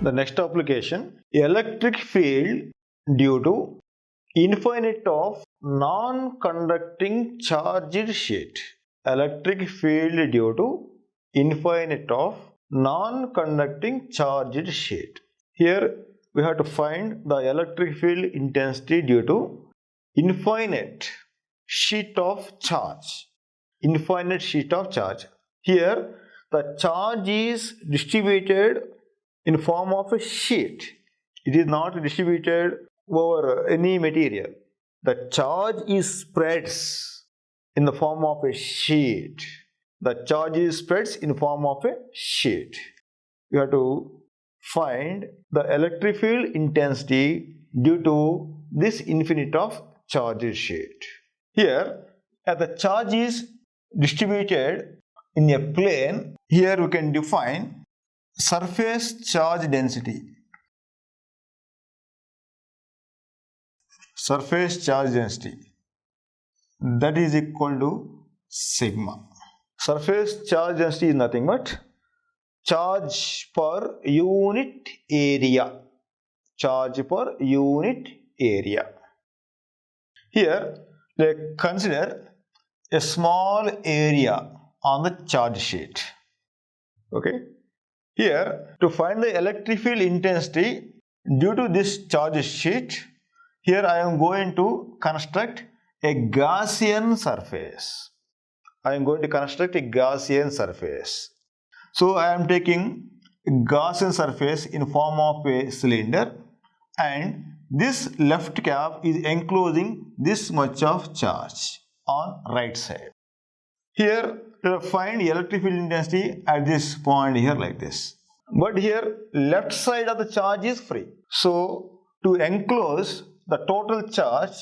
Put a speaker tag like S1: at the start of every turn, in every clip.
S1: The next application, electric field due to infinite of non-conducting charged sheet. Electric field due to infinite of non-conducting charged sheet. Here we have to find the electric field intensity due to infinite sheet of charge. Infinite sheet of charge. Here the charge is distributed in form of a sheet. It is not distributed over any material. The charge is spreads in the form of a sheet. The charge is spreads in form of a sheet. You have to find the electric field intensity due to this infinite of charged sheet. Here, as the charge is distributed in a plane, here we can define surface charge density. Surface charge density, that is equal to sigma. Surface charge density is nothing but charge per unit area. Charge per unit area. Here, let's consider a small area on the charge sheet. Okay. Here, to find the electric field intensity due to this charge sheet, here I am going to construct a Gaussian surface. I am going to construct a Gaussian surface. So I am taking a Gaussian surface in form of a cylinder, and this left cap is enclosing this much of charge on right side. Here to find electric field intensity at this point here like this. But here left side of the charge is free. So to enclose the total charge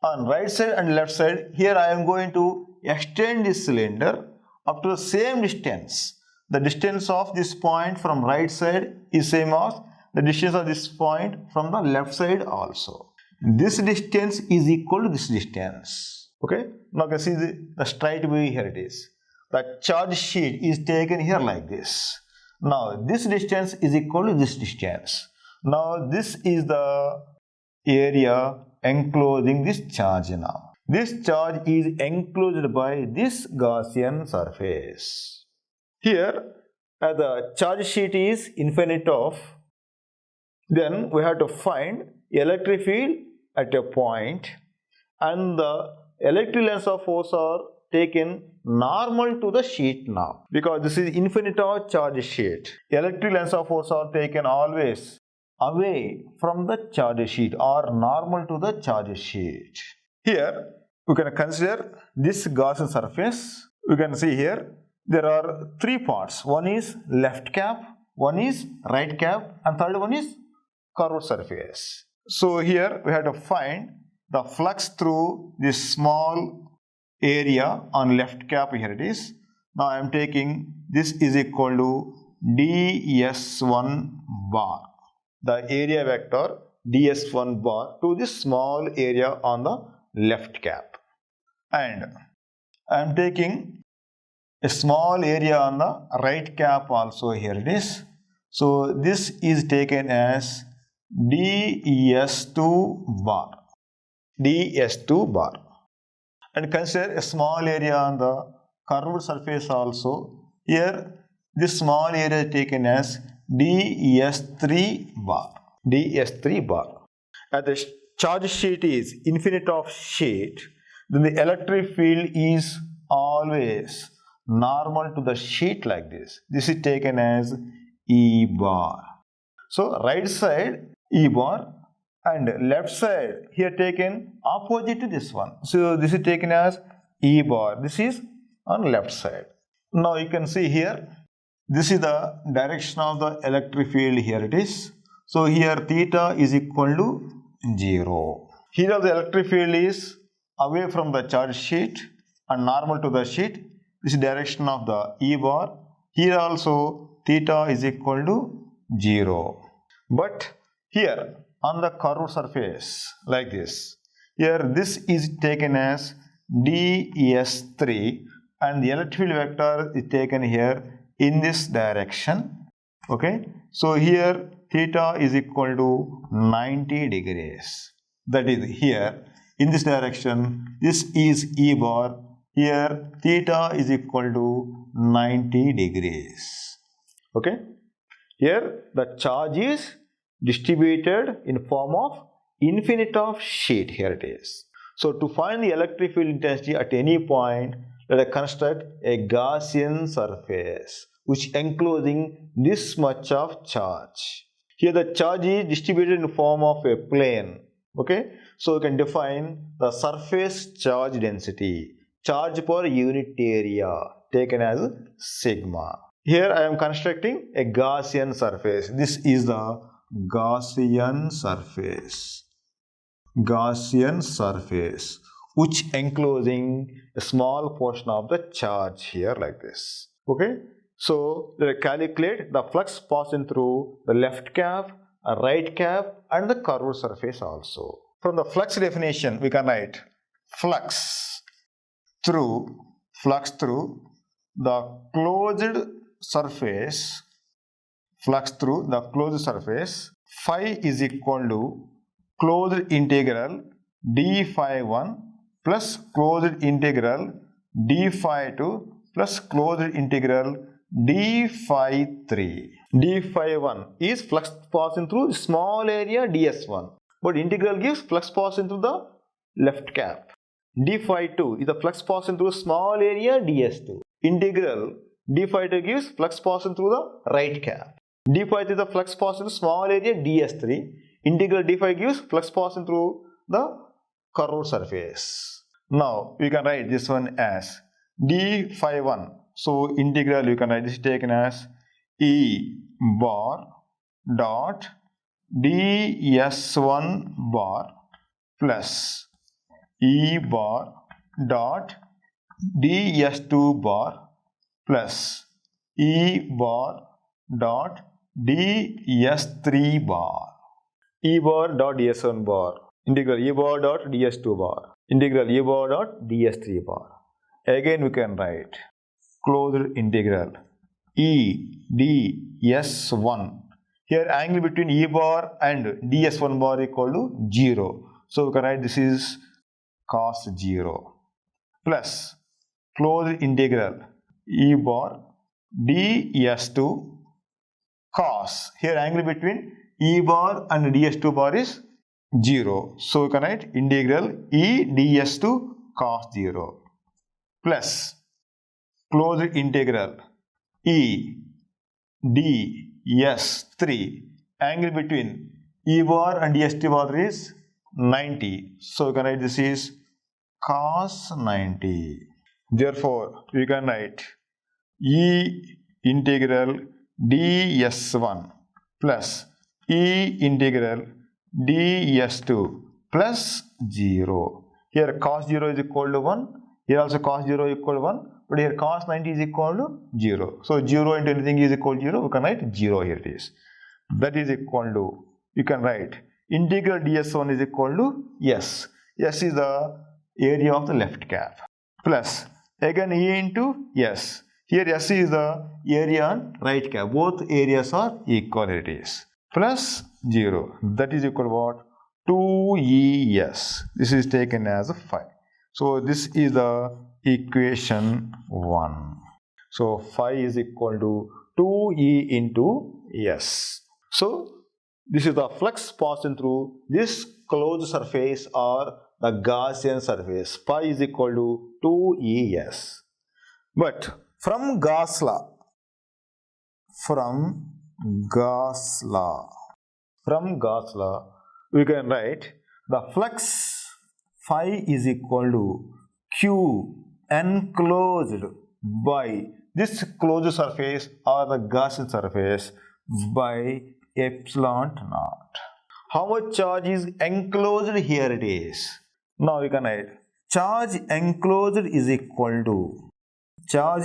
S1: on right side and left side, here I am going to extend this cylinder up to the same distance. The distance of this point from right side is same as the distance of this point from the left side also. This distance is equal to this distance. Okay. Now you can see the straight way here it is. The charge sheet is taken here like this. Now this distance is equal to this distance. Now this is the area enclosing this charge now. This charge is enclosed by this Gaussian surface. Here, as the charge sheet is infinite of, then we have to find electric field at a point, and the electric lines of force are taken normal to the sheet now, because this is infinite of charge sheet. Electric lines of force are taken always away from the charge sheet or normal to the charge sheet. Here we can consider this Gaussian surface. We can see here there are three parts. One is left cap, one is right cap, and third one is curved surface. So here we have to find the flux through this small area on left cap. Here it is. Now I am taking this is equal to ds1 bar, the area vector ds1 bar to this small area on the left cap, and I am taking a small area on the right cap also. Here it is. So this is taken as ds2 bar, ds2 bar, and consider a small area on the curved surface also. Here this small area is taken as ds3 bar, ds3 bar. As the charge sheet is infinite of sheet, then the electric field is always normal to the sheet like this. This is taken as E bar. So right side E bar and left side here taken opposite to this one. So this is taken as E bar. This is on left side. Now you can see here, this is the direction of the electric field. Here it is. So here theta is equal to 0. Here the electric field is away from the charge sheet and normal to the sheet. This is direction of the E bar. Here also theta is equal to 0. But here on the curved surface like this, here this is taken as ds3 and the electric field vector is taken here in this direction. Okay, so here theta is equal to 90 degrees. That is here in this direction, this is E bar. Here theta is equal to 90 degrees. Okay. Here the charge is distributed in form of infinite of sheet. Here it is. So to find the electric field intensity at any point, let us construct a Gaussian surface which enclosing this much of charge. Here the charge is distributed in form of a plane. Okay, so we can define the surface charge density, charge per unit area, taken as sigma. Here I am constructing a Gaussian surface. This is the Gaussian surface. Gaussian surface which enclosing a small portion of the charge here like this. Okay, so let us calculate the flux passing through the left cap, right cap and the curved surface also. From the flux definition we can write flux through the closed surface, phi is equal to closed integral d phi 1 plus closed integral d phi 2 plus closed integral d phi 3. d phi 1 is flux passing through small area ds1, but integral gives flux passing through the left cap. d phi 2 is the flux passing through small area ds2. Integral d phi 2 gives flux passing through the right cap. d phi 3 is the flux passing through small area ds3. Integral d phi gives flux passing through the curved surface. Now we can write this one as d phi 1. So integral you can write this taken as E bar dot ds1 bar plus E bar dot ds2 bar plus E bar dot ds3 bar. E bar dot ds1 bar, integral E bar dot ds2 bar, integral E bar dot ds3 bar. Again we can write closed integral E ds1. Here angle between E bar and ds1 bar equal to 0. So we can write this is cos 0 plus closed integral E bar ds2 cos. Here angle between E bar and ds2 bar is 0. So we can write integral E ds2 cos 0 plus closed integral E ds3. Angle between E bar and ds2 bar is 90. So we can write this is cos 90. Therefore we can write E integral ds1 plus E integral ds2 plus 0. Here cos 0 is equal to 1. Here also cos 0 is equal to 1. But here cos 90 is equal to 0. So 0 into anything is equal to 0. We can write 0 here it is. That is equal to, you can write integral ds1 is equal to S. S is the area of the left cap. Plus again E into S. Here S is the area on right cap. Both areas are equal it is. Plus 0. That is equal to what? 2Es. This is taken as a phi. So this is the equation 1. So phi is equal to 2E into S. So this is the flux passing through this closed surface or the Gaussian surface. Phi is equal to 2Es. But from Gauss law, we can write the flux phi is equal to Q enclosed by this closed surface or the Gaussian surface by epsilon naught. How much charge is enclosed? Here it is. Now we can write charge enclosed is equal to charge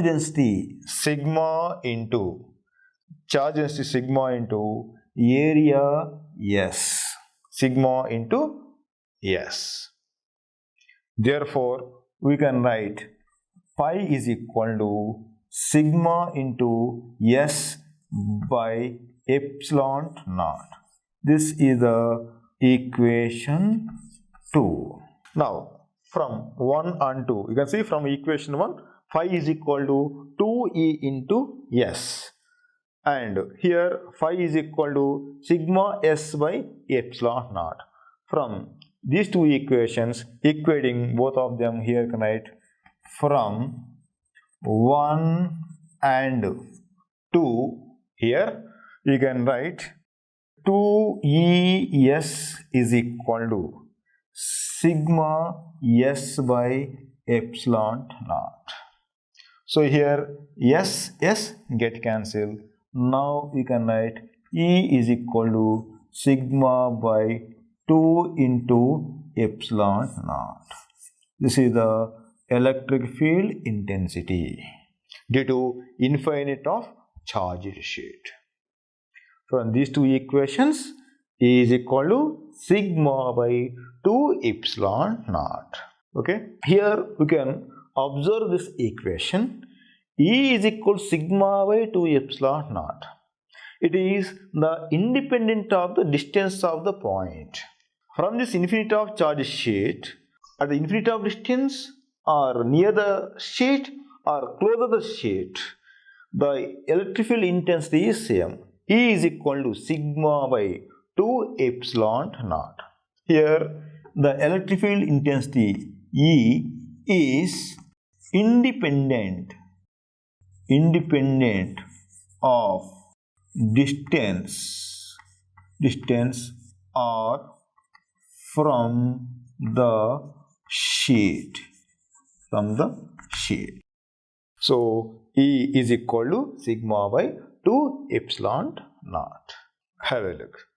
S1: density sigma into area S. Sigma into S. Therefore, we can write phi is equal to sigma into S by epsilon naught. This is the equation 2. Now, from 1 and 2, you can see from equation 1, phi is equal to 2E into S. And here phi is equal to sigma S by epsilon naught. From these two equations, equating both of them, here you can write from 1 and 2, here you can write 2Es is equal to sigma S by epsilon naught. So here S get cancelled. Now you can write E is equal to sigma by 2 into epsilon naught. This is the electric field intensity due to infinite of charged sheet. From these two equations, E is equal to sigma by 2 epsilon naught. Okay, here we can observe this equation. E is equal to sigma by 2 epsilon naught. It is the independent of the distance of the point. From this infinity of charge sheet, at the infinity of distance or near the sheet or closer to the sheet, the electric field intensity is same. E is equal to sigma by 2 epsilon naught. Here the electric field intensity E is independent of distance or from the sheet. So E is equal to sigma by 2 epsilon naught. Have a look.